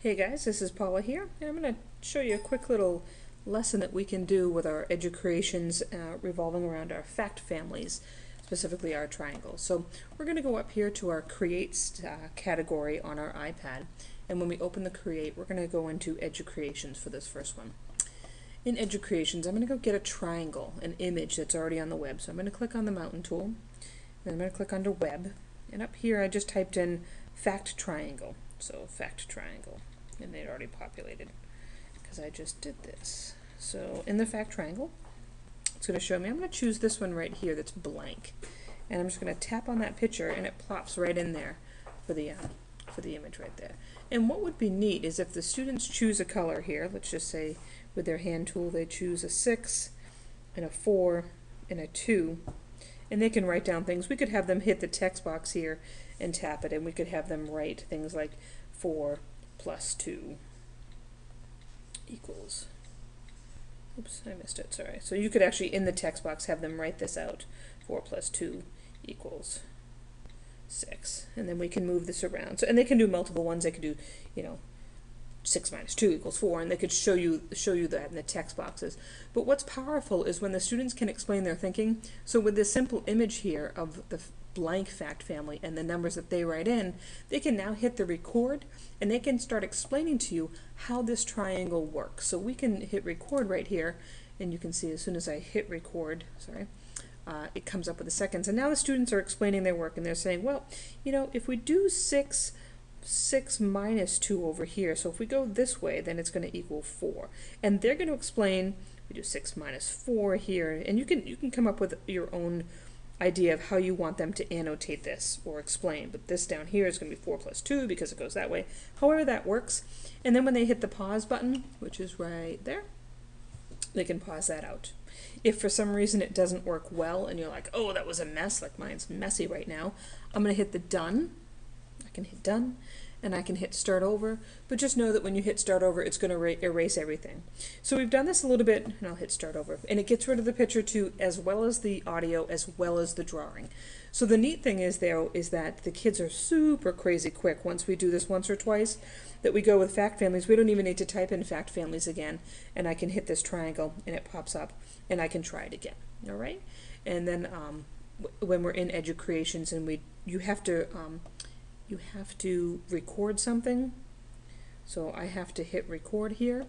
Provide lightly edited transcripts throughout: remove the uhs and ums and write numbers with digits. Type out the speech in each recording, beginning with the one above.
Hey guys, this is Paula here, and I'm going to show you a quick little lesson that we can do with our educreations revolving around our fact families, specifically our triangles. So we're going to go up here to our Create category on our iPad, and when we open the Create, we're going to go into educreations for this first one. In educreations, I'm going to go get a triangle, an image that's already on the web. So I'm going to click on the mountain tool, and I'm going to click under Web, and up here I just typed in fact triangle. So fact triangle. And they'd already populated because I just did this. So in the fact triangle, it's going to show me, I'm going to choose this one right here that's blank, and I'm just going to tap on that picture and it plops right in there for the image right there. And what would be neat is if the students choose a color here, let's just say with their hand tool they choose a 6 and a 4 and a 2, and they can write down things. We could have them hit the text box here and tap it, and we could have them write things like 4 plus 2 equals, oops, I missed it, sorry. So you could actually, in the text box, have them write this out. 4 plus 2 equals 6. And then we can move this around. So, and they can do multiple ones. They could do, 6 minus 2 equals 4, and they could show you that in the text boxes. But what's powerful is when the students can explain their thinking. So with this simple image here of the blank fact family and the numbers that they write in, they can now hit the record and they can start explaining to you how this triangle works. So we can hit record right here, and you can see as soon as I hit record, it comes up with the seconds. And now the students are explaining their work, and they're saying, well, if we do 6 minus 2 over here, so if we go this way, then it's going to equal 4. And they're going to explain, we do 6 minus 4 here, and you can come up with your own idea of how you want them to annotate this or explain. But this down here is going to be 4 plus 2 because it goes that way. However that works. And then when they hit the pause button, which is right there, they can pause that out. If for some reason it doesn't work well and you're like, oh, that was a mess, like mine's messy right now, I'm going to hit the done. I can hit done, and I can hit start over, but just know that when you hit start over, it's going to erase everything. So we've done this a little bit, and I'll hit start over, and it gets rid of the picture too, as well as the audio, as well as the drawing. So the neat thing is, though, is that the kids are super crazy quick once we do this once or twice, that we go with fact families. We don't even need to type in fact families again, and I can hit this triangle, and it pops up, and I can try it again, all right? And then when we're in educreations, and you have to record something. So I have to hit record here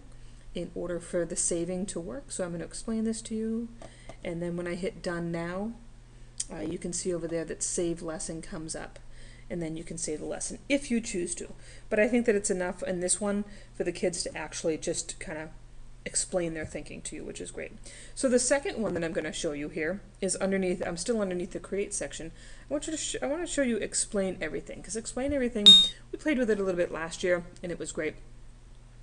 in order for the saving to work. So I'm going to explain this to you. And then when I hit done now, you can see over there that save lesson comes up. And then you can save the lesson if you choose to. But I think that it's enough in this one for the kids to actually just kind of explain their thinking to you, which is great. So the second one that I'm going to show you here is underneath, I'm still underneath the create section. I want to show you explain everything, because explain everything, we played with it a little bit last year and it was great.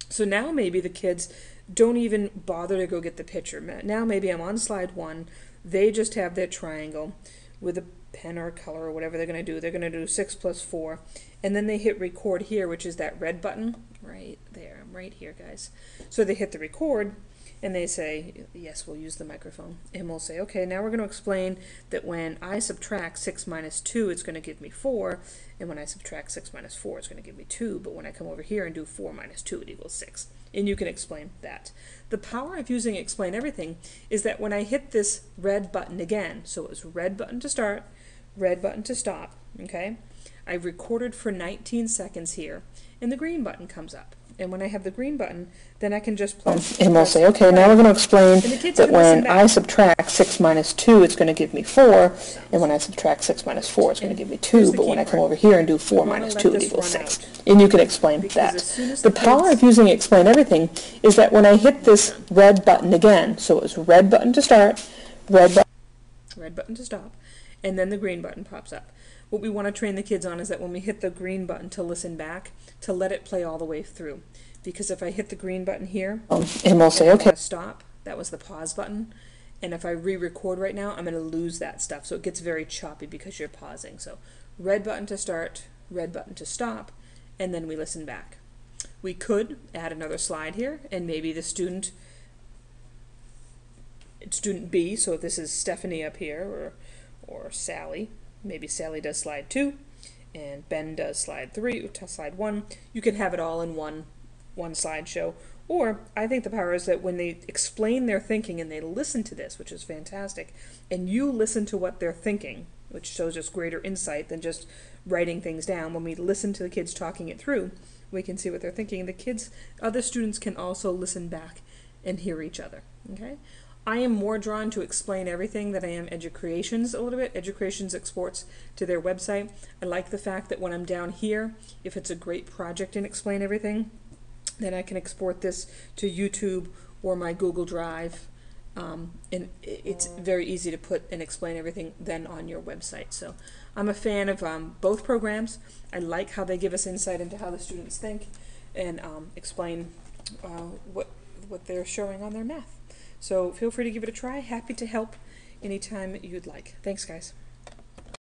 So now maybe the kids don't even bother to go get the picture. Now maybe I'm on slide 1, they just have their triangle with a pen or a color or whatever they're going to do. They're going to do 6 plus 4, and then they hit record here, which is that red button right there. I'm right here, guys. So they hit the record, and they say, yes, we'll use the microphone, and we'll say, okay, now we're going to explain that when I subtract 6 minus 2, it's going to give me 4, and when I subtract 6 minus 4, it's going to give me 2, but when I come over here and do 4 minus 2, it equals 6. And you can explain that. The power of using explain everything is that when I hit this red button again, so it was red button to start, red button to stop, okay? I've recorded for 19 seconds here, and the green button comes up. And when I have the green button, then I can just press. And we'll say, okay, now we're going to explain that when I subtract 6 minus 2, it's going to give me 4, and when I subtract 6 minus 4, it's going to give me 2, but when I come over here and do 4 minus 2, it equals 6. And you can explain that. The power of using explain everything is that when I hit this red button again, so it was red button to start, red button to stop, and then the green button pops up. What we want to train the kids on is that when we hit the green button to listen back, to let it play all the way through. Because if I hit the green button here, and we'll say, okay, stop, that was the pause button. And if I re-record right now, I'm going to lose that stuff. So it gets very choppy because you're pausing. So red button to start, red button to stop, and then we listen back. We could add another slide here, and maybe the student B, so if this is Stephanie up here, or Sally, maybe Sally does slide 2, and Ben does slide 1. You can have it all in one one slideshow. Or I think the power is that when they explain their thinking and they listen to this, which is fantastic, and you listen to what they're thinking, which shows us greater insight than just writing things down. When we listen to the kids talking it through, we can see what they're thinking. The kids, other students can also listen back and hear each other. Okay? I am more drawn to explain everything than I am educreations a little bit. Educreations exports to their website. I like the fact that when I'm down here, if it's a great project in explain everything, then I can export this to YouTube or my Google Drive. And it's very easy to put and explain everything then on your website. So I'm a fan of both programs. I like how they give us insight into how the students think and explain what they're showing on their math. So feel free to give it a try. Happy to help anytime you'd like. Thanks, guys.